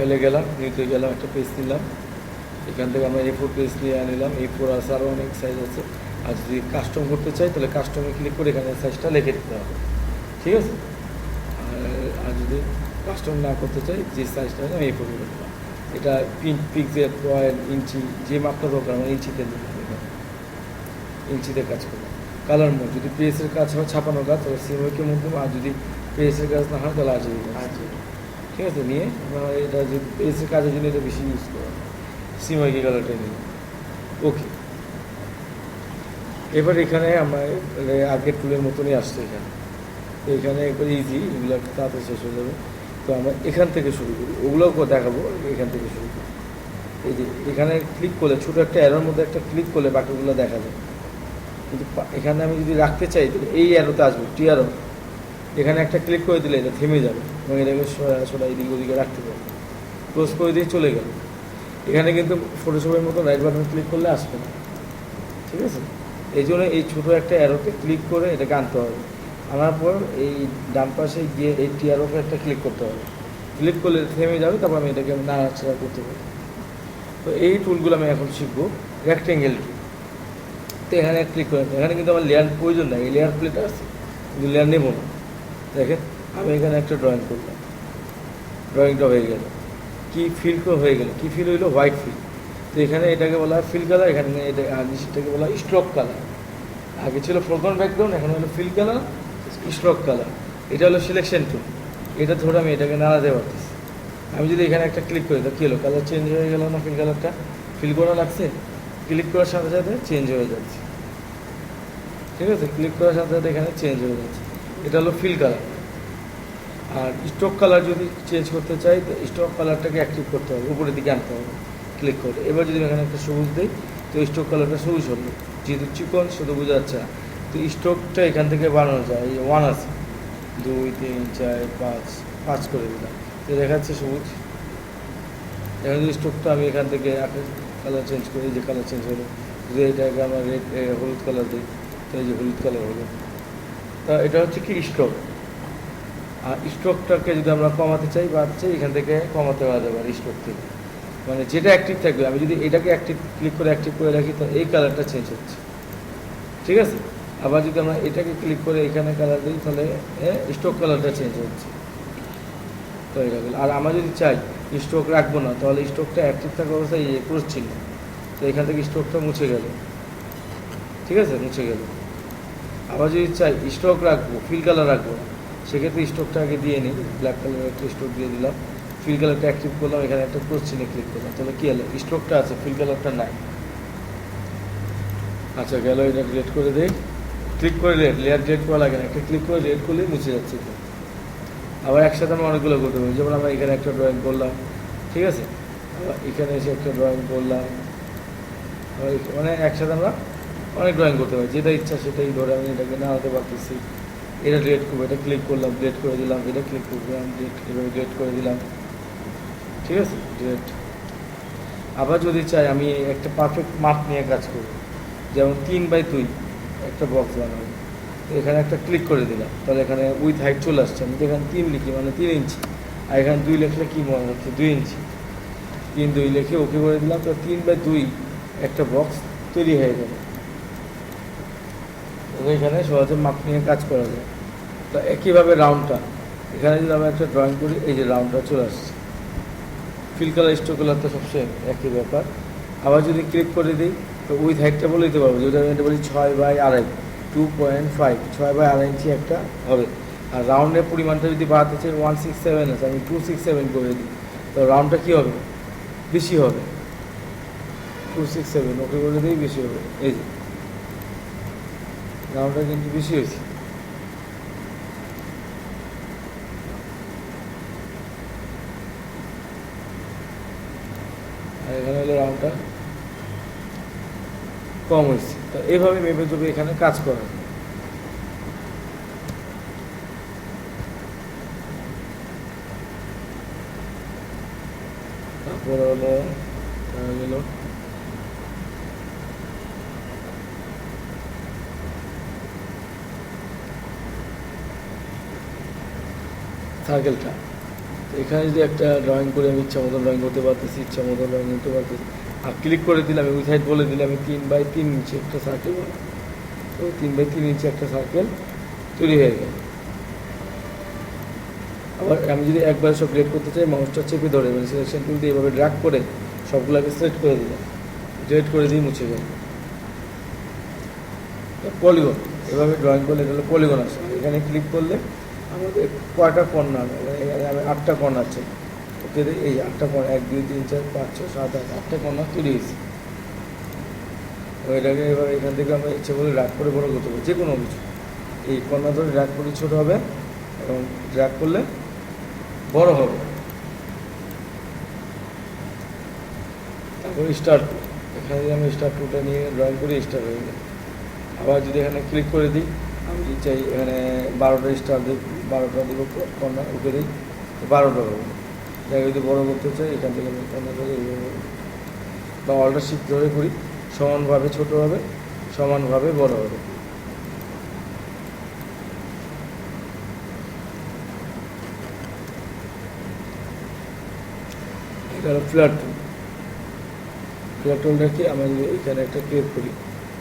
ফাইলে গেলাম, নিতে গেলাম, একটা পেজ নিলাম, এখান থেকে আমরা A4 পেজ নিয়ে আনিলাম। A4 আছে, আরও অনেক সাইজ আছে। আর যদি কাস্টম করতে চাই তাহলে কাস্টমে ক্লিক করে এখানে সাইজটা লিখে দিতে হবে, ঠিক আছে। আর যদি কাস্টম না করতে চাই, যে সাইজটা আমি A4 করে দিলাম। এটা পিক্সেল, পয়েন্ট, ইঞ্চি, যে মাপটা দরকার আমরা ইঞ্চিতে দিলাম, ইঞ্চিতে কাজ করলাম। কালার মোড, যদি পেজের কাজ হয় ছাপানোর কাজ তাহলে সিমওয়েকের মাধ্যমে, আর যদি পেজের কাজ না হয় তাহলে ঠিক আছে। নিয়ে এটা যে পেজের কাজের জন্য এটা বেশি ইউজ করা হয়, সিমওয়েকে কালারটা নিলাম, ওকে। এবার এখানে আমার আগের টুলের মতনই আসছে এখানে। তো এখানে একবার ইজি, এগুলো তাড়াতাড়ি শেষ হয়ে যাবে। তো আমরা এখান থেকে শুরু করি, ওগুলোও দেখাবো, এখান থেকে শুরু করি। এই যে এখানে ক্লিক করলে, ছোটো একটা অ্যারোর মধ্যে একটা ক্লিক করলে বাকিগুলো দেখা যায়। কিন্তু এখানে আমি যদি রাখতে চাই তাহলে এই অ্যারোতে আসবো, টি অ্যারো, এখানে একটা ক্লিক করে দিলে এটা থেমে যাবে এবং এটাকে সোজা এদিকে ওদিকে রাখতে পারবো। ক্লোজ করে দিয়ে চলে গেল। এখানে কিন্তু ফটোশপের মতো রাইট বাটন ক্লিক করলে আসবে না, ঠিক আছে। এই জন্য এই ছোটো একটা অ্যারোতে ক্লিক করে এটাকে আনতে হবে। আনার পর এই ডান পাশে গিয়ে এই টি অ্যারোতে একটা ক্লিক করতে হবে। ক্লিক করলে থেমে যাবে, তারপর আমি এটাকে নাড়াচাড়া করতে পারি। তো এই টুলগুলো আমি এখন শিখবো। রেক্টেঙ্গেল টুল, তো এখানে ক্লিক করে, এখানে কিন্তু আমার লেয়ার প্রয়োজন নাই, এই লেয়ার প্লেটা আছে, কিন্তু লেয়ার নেবো না। দেখেন আমি এখানে একটা ড্রয়িং করলাম, ড্রয়িংটা হয়ে গেল। কি ফিল হয়ে গেল, কি ফিল হইলো? White fill. তো এখানে এটাকে বলা হয় ফিল কালার, এখানে এটা নিচেরটাকে বলা হয় স্ট্রোক কালার। আগে ছিল ফোরগ্রাউন্ড ব্যাকগ্রাউন্ড, এখন হলো ফিল কালার, স্ট্রোক কালার। এটা হলো সিলেকশন টুল। এটা ধরে আমি এটাকে নাড়াতে পারতেছি। আমি যদি এখানে একটা ক্লিক করি তো কী হলো? কালার চেঞ্জ হয়ে গেল না? ফিল কালারটা ফিল করা লাগছে, ক্লিক করার সাথে সাথে চেঞ্জ হয়ে যাচ্ছে, ঠিক আছে। ক্লিক করার সাথে সাথে এখানে চেঞ্জ হয়ে যাচ্ছে। এটা হলো ফিল কালার। আর স্ট্রোক কালার যদি চেঞ্জ করতে চাই তো স্ট্রোক কালারটাকে অ্যাক্টিভ করতে হবে, উপরের দিকে আনতে হবে ক্লিক করে। এবার যদি এখানে একটা সবুজ দিই তো স্ট্রোক কালারটা সবুজ হলো, যেহেতু চিকন শুধু বোঝা যাচ্ছে না। তো স্ট্রোকটা এখান থেকে বানানো যায়, এই 1 আছে, 2 3 4 5 করে দিলাম, তো দেখাচ্ছে সবুজ। এখানে যদি স্ট্রোকটা আমি এখান থেকে কালার চেঞ্জ করি, এই যে কালার চেঞ্জ হলো। যদি এটাকে আমরা রেড হলুদ কালার দিই তো এই যে হলুদ কালার হলো। তা এটা হচ্ছে কি স্ট্রোক। আর স্ট্রোকটাকে যদি আমরা কমাতে চাই বা চাই, এখান থেকে কমাতে পারা যাবে আর স্ট্রোক থেকে, মানে যেটা অ্যাক্টিভ থাকবে। আমি যদি এটাকে অ্যাক্টিভ ক্লিক করে অ্যাক্টিভ করে রাখি তো এই কালারটা চেঞ্জ হচ্ছে, ঠিক আছে। আবার যদি আমরা এটাকে ক্লিক করে এখানে কালার দিই তাহলে স্ট্রোক কালারটা চেঞ্জ হচ্ছে, তো এটা গেল। আর আমরা যদি চাই স্ট্রোক রাখবো না, তাহলে স্ট্রোকটা অ্যাক্টিভ থাকা অবস্থায় ক্রস চিহ্ন, তো এখান থেকে স্ট্রোকটা মুছে গেল, ঠিক আছে, মুছে গেল। আবার যদি চাই স্ট্রোক রাখবো, ফিল কালার রাখবো, সেক্ষেত্রে স্ট্রোকটা আগে দিয়ে নিই, ব্ল্যাক কালারের একটা স্ট্রোক দিয়ে দিলাম, ফিল কালারটা অ্যাক্টিভ করলাম, এখানে একটা ক্রস চিহ্নে ক্লিক করলাম, তাহলে কী হলো? স্ট্রোকটা আছে, ফিল কালারটা নাই। আচ্ছা গেল, এটা ডিলিট করে দিই। ক্লিক করে লেয়ার ডিলিট করা লাগে না, একটা ক্লিক করে ডিলিট করলেই মুছে যাচ্ছে। আবার একসাথে আমরা অনেকগুলো করতে পারি, যেমন আমরা এখানে একটা ড্রয়িং করলাম, ঠিক আছে, আবার এখানে এসে একটা ড্রয়িং করলাম, মানে একসাথে আমরা অনেক ড্রয়িং করতে পারি, যেটা ইচ্ছা সেটাই ধরে আমি এটাকে নাড়াতে পারতেছি। এটা ডিলিট করবো, এটা ক্লিক করলাম, ডিলিট করে দিলাম, এটা ক্লিক করলাম, এভাবে ডিলিট করে দিলাম, ঠিক আছে, ডিলিট। আবার যদি চাই আমি একটা পারফেক্ট মাপ নিয়ে কাজ করব, যেমন 3/2 একটা বক্স বানাবো, এখানে একটা ক্লিক করে দিলাম, তাহলে এখানে উইথ হাইট চলে আসছে। আমি এখানে 3 লিখি মানে 3 ইঞ্চি, আর এখানে 2 লিখলে কী মনে হচ্ছে? 2 ইঞ্চি। 3/2 লিখে ওকে করে দিলাম, তো 3/2 একটা বক্স তৈরি হয়ে গেল। এখানে সহজে মাপ নিয়ে কাজ করা যায়। তো একইভাবে রাউন্ডটা, এখানে যদি আমরা একটা ড্রয়িং করি, এই যে রাউন্ডটা চলে আসছে। ফিল কালার, স্ট্রোক কালার তো সবচেয়ে একই ব্যাপার। আবার যদি ক্লিক করে দিই তো উইথ হাইটটা বলে দিতে পারবো, যেটা আমি এটা বলি 6/2, 2.5, 6/2 ইঞ্চি একটা হবে। আর রাউন্ডের পরিমাণটা যদি বাড়াতে চাই 167 আছে, আমি 267 করে দিই, তো রাউন্ডটা কী হবে? বেশি হবে, 267 ওকে করে দিই, বেশি হবে। এই যে রাউন্ডটা কিন্তু বেশি হয়েছে। আর এখানে হলো রাউন্ডটা কম হয়েছে। তো এইভাবে মেপে যদি এখানে কাজ করা যায়। তারপরে হলো গেল সার্কেলটা, তো এখানে যদি একটা ড্রয়িং করে আমি ইচ্ছা মতন ড্রয়িং করতে পারতেছি, ইচ্ছা মতন ড্রয়িং করতে পারতেছি, আর ক্লিক করে দিলাম উইথ হাইট বলে দিলে আমি 3x3 একটা সার্কেল বানাবো। তো 3x3 একটা সার্কেল তৈরি হয়ে গেল। আবার আমি যদি একবার সব গ্রেড করতে চাই, মাউসটা চেপে ধরে মানে সিলেকশন টুল দিয়ে এভাবে ড্র্যাগ করে সবগুলোকে সিলেক্ট করে দিলাম, গ্রেড করে দিয়ে মুছে গেল। পলিগন, এভাবে ড্রয়িং করলে এটা হলো পলিগন আসে। এখানে ক্লিক করলে আমাদের কয়টা কর্নার, এখানে আমি 8টা কর্নার চাই। ওকে, এই 8টা কর্নার 1 2 3 4 5 6 7 8 8টা কর্নার তৈরি হয়েছে। এটাকে এবার এখান থেকে আমরা ইচ্ছে করে ড্র্যাগ করে বড় করতে পারি, যে কোনো কিছু। এই কর্নার ধরে ড্র্যাগ করলে ছোটো হবে এবং ড্র্যাগ করলে বড় হবে। তারপর স্টার টুল, এখানে যদি আমি স্টার টুলটা নিয়ে ড্রয়িং করি স্টার হয়ে যায়। আবার যদি এখানে ক্লিক করে দিই, আমি যদি চাই এখানে 12টা স্টার দিই, 12টা দিব কর্নার, ওকে দিই 12টা হবে। তাই যদি বড়ো করতে চাই এখান থেকে আমি কর্নার ধরে বা অল্টার শিফট ধরে করি, সমানভাবে ছোটো হবে, সমানভাবে বড় হবে। এটা হলো ফ্ল্যাট টুল। ফ্ল্যাট টুলটা কি, আমরা যদি এখানে একটা ক্লিক করি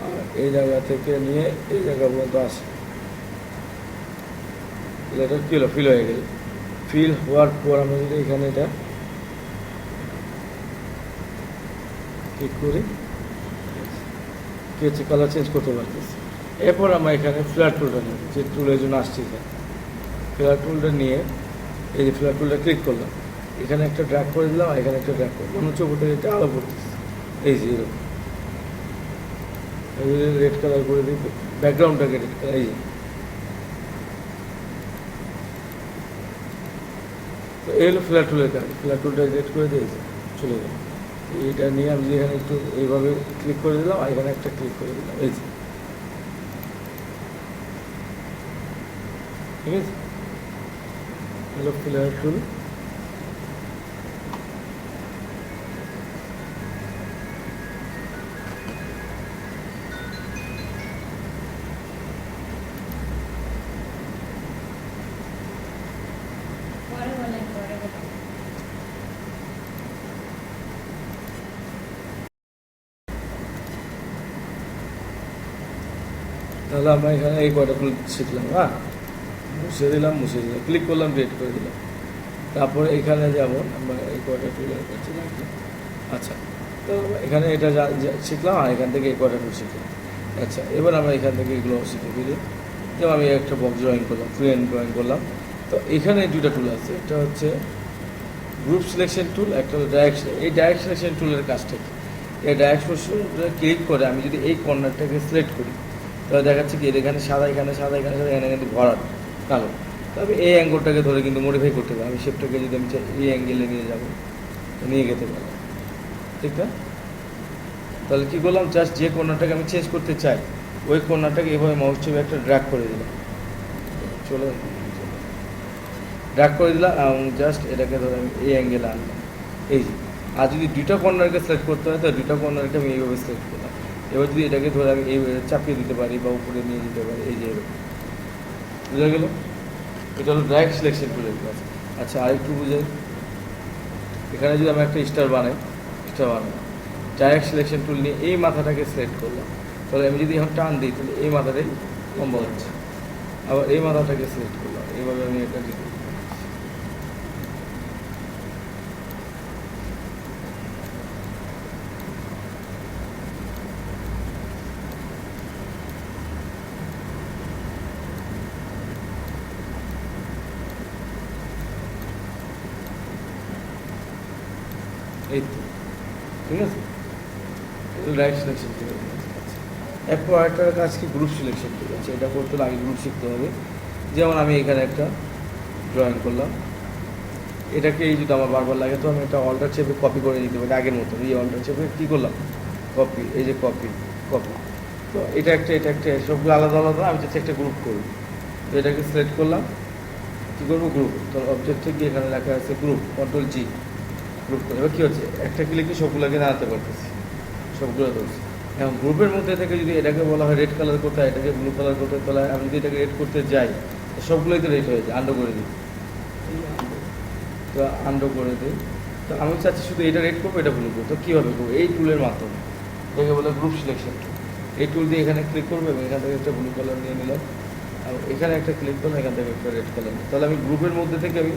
আর এই জায়গা থেকে নিয়ে এই জায়গা পর্যন্ত আসে, এটা কী হলো, ফিল হয়ে গেল। ফিল হওয়ার পর আমরা যদি এখানে এটা ক্লিক করি, কি হচ্ছে, কালার চেঞ্জ করতে পারতেছি। এরপর আমরা এখানে ফ্ল্যাট টুলটা নিই, যে টুলের জন্য আসছি এখানে। ফ্ল্যাট টুলটা নিয়ে এই যে ফ্ল্যাট টুলটা ক্লিক করলাম, এখানে একটা ড্র্যাগ করে দিলাম আর এখানে একটা ড্র্যাগ করলাম, মনে হচ্ছে ওপর থেকে এটা আলো পড়তেছে। এই যে এরকম রেড কালার করে দিই, ব্যাকগ্রাউন্ডটাকে রেড কালার। এই যে তো এই হলো ফ্ল্যাট টুলের কাজ। ফ্ল্যাট টুলটা রেড করে দিয়েছে, চলে গেল। এইটা নিয়ে আমি এখানে একটু এইভাবে ক্লিক করে দিলাম আর এখানে একটা ক্লিক করে দিলাম, এই যে, ঠিক আছে। হলো ফ্ল্যাট টুল। তাহলে আমরা এখানে এই কয়টা টুল শিখলাম। হ্যাঁ, মুছে দিলাম, ক্লিক করলাম, রেড করে দিলাম। তারপরে এখানে যেমন আমরা এই কয়টা টুলের কাছে রাখলাম। আচ্ছা, তো এখানে এটা শিখলাম আর এখান থেকে এই কয়টা টুল শিখলাম। আচ্ছা, এবার আমরা এখান থেকে এগুলো শিখে ফেলি। যেমন আমি একটা বক্স ড্রয়িং করলাম, ফ্রি হ্যান্ড ড্রয়িং করলাম। তো এখানে দুইটা টুল আছে, একটা হচ্ছে গ্রুপ সিলেকশন টুল, একটা হলো ডাইরেক্ট। এই ডাইরেক্ট সিলেকশন টুলের কাজটা কি, এই ডাইরেক্ট সিলেকশন ক্লিক করে আমি যদি এই কর্নারটাকে সিলেক্ট করি, তাহলে দেখাচ্ছে কি এখানে সাদা, এখানে সাদা, এখানে সাদা, এখানে কিন্তু ভরাট কালো। তবে এই অ্যাঙ্গেলটাকে ধরে কিন্তু মডিফাই করতে পারি। আমি শেপটাকে যদি আমি চাই এই অ্যাঙ্গেলে নিয়ে যাবো, নিয়ে যেতে পারি, ঠিক না? তাহলে কী করলাম, জাস্ট যে কর্নারটাকে আমি চেঞ্জ করতে চাই ওই কর্নারটাকে এইভাবে মাউস চেপে একটা ড্র্যাগ করে দিলাম, চলে ড্র্যাগ করে দিলাম এবং জাস্ট এটাকে ধরে আমি এই অ্যাঙ্গেলে আনলাম, এই যে। আর যদি দুইটা কর্নারকে সিলেক্ট করতে হয় তাহলে দুইটা কর্নারকে আমি এইভাবে সিলেক্ট করলাম। এবার যদি এটাকে ধরে আমি এই চাপিয়ে দিতে পারি বা উপরে নিয়ে যেতে পারি, এই যে এরকম, বুঝা গেল? এটা হলো ডাইরেক্ট সিলেকশন টুলের কাজ। আচ্ছা, আরেকটু বুঝাই। এখানে যদি আমি একটা স্টার বানাই, ডাইরেক্ট সিলেকশন টুল নিয়ে এই মাথাটাকে সিলেক্ট করলাম, তাহলে আমি যদি এখন টান দিই তাহলে এই মাথাটাই লম্বা হচ্ছে। আবার এই মাথাটাকে সিলেক্ট করলাম, এইভাবে আমি এটা দিই, এই তো, ঠিক আছে। Direct selection tool. এরপর আরেকটা কাজ কি, গ্রুপ সিলেকশন টুল আছে। এটা করতে হলে আগে গ্রুপ শিখতে হবে। যেমন আমি এখানে একটা ড্রয়িং করলাম, এটাকে এই যদি আমার বারবার লাগে তো আমি একটা অল্টার চেপে কপি করে নিতে পারি আগের মতো। এই অল্টার চেপে কী করলাম, কপি, এই যে কপি। তো এটা একটা সবগুলো আলাদা আলাদা, আমি চাচ্ছি একটা গ্রুপ করবো। তো এটাকে সিলেক্ট করলাম, কী করবো, গ্রুপ। তো অবজেক্টে গিয়ে এখানে লেখা আছে গ্রুপ, কন্ট্রোল জি, গ্রুপ করে। এবার কী হচ্ছে, একটা ক্লিকে সবগুলোকে দাঁড়াতে পারতেছি, সবগুলো ধরছি। এখন গ্রুপের মধ্যে থেকে যদি এটাকে বলা হয় রেড কালার করতে হয়, এটাকে ব্লু কালার করতে হয়, তাহলে আমি যদি এটাকে রেড করতে যাই সবগুলোই তো রেড হয়ে যায়, আন্ডো করে দিই। তো আন্ডো করে দিই। তো আমি চাচ্ছি শুধু এটা রেড করবো, এটা ব্লু করবো। তো কীভাবে করবো? এই টুলের মাধ্যমে, এটাকে বলে গ্রুপ সিলেকশন। এই টুল দিয়ে এখানে ক্লিক করবো এবং এখান থেকে একটা ব্লু কালার নিয়ে নিলাম, আর এখানে একটা ক্লিক করলাম, এখান থেকে একটা রেড কালার নিই। তাহলে আমি গ্রুপের মধ্যে থেকে আমি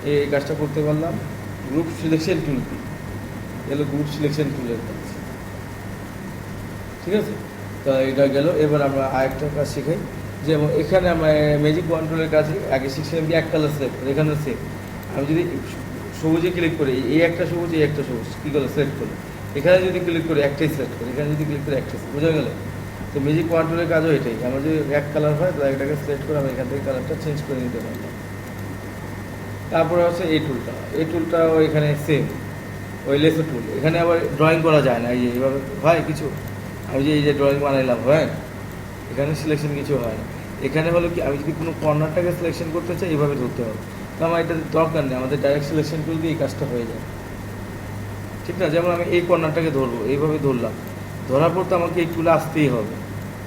এই কাজটা করতে পারলাম গ্রুপ সিলেকশন টুল দিয়ে। এগুলো গ্রুপ সিলেকশন টুলের কাজ, ঠিক আছে? তো এটা গেল। এবার আমরা আরেকটা কাজ শিখাই, যেমন এখানে আমরা ম্যাজিক কন্ট্রোলের কাজে আগে শিখছিলাম যে এক কালার সিলেক্ট করে, এখানে সেম। আমি যদি সবুজে ক্লিক করি, এই একটা সবুজ, এই একটা সবুজ, কী করে সিলেক্ট করি। এখানে যদি ক্লিক করি একটাই সিলেক্ট করি, এখানে যদি ক্লিক করি একটাই, বোঝা গেল? তো ম্যাজিক কন্ট্রোলের কাজও এটাই, আমার যদি এক কালার হয় তাহলে এটাকে সিলেক্ট করে আমি এখান থেকে কালারটা চেঞ্জ করে নিতে পারলাম। তারপরে হচ্ছে এই টুলটা, এই টুলটাও এখানে সেম, ওই লেসো টুল। এখানে আবার ড্রয়িং করা যায় না, এই যে এইভাবে হয় কিছু, আমি যে এই যে ড্রয়িং বানাইলাম, হয় এখানে সিলেকশন কিছু হয় না। এখানে হলো কি, আমি যদি কোনো কর্নারটাকে সিলেকশন করতে চাই এইভাবে ধরতে হবে, তো আমার এটা দরকার নেই, আমাদের ডাইরেক্ট সিলেকশন টুল দিয়ে এই কাজটা হয়ে যায়, ঠিক না? যেমন আমি এই কর্নারটাকে ধরবো, এইভাবে ধরলাম, ধরার পর তো আমাকে এই টুলে আসতেই হবে,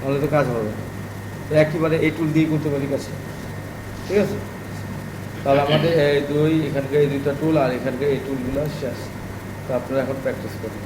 নাহলে তো কাজ হবে না। তো একেবারে এই টুল দিয়েই করতে পারি কাজ, ঠিক আছে? তাহলে আমাদের এই এখানকার এই দুইটা টুল আর এখানকার এই টুলগুলো শেষ। তো আপনারা এখন প্র্যাকটিস করুন।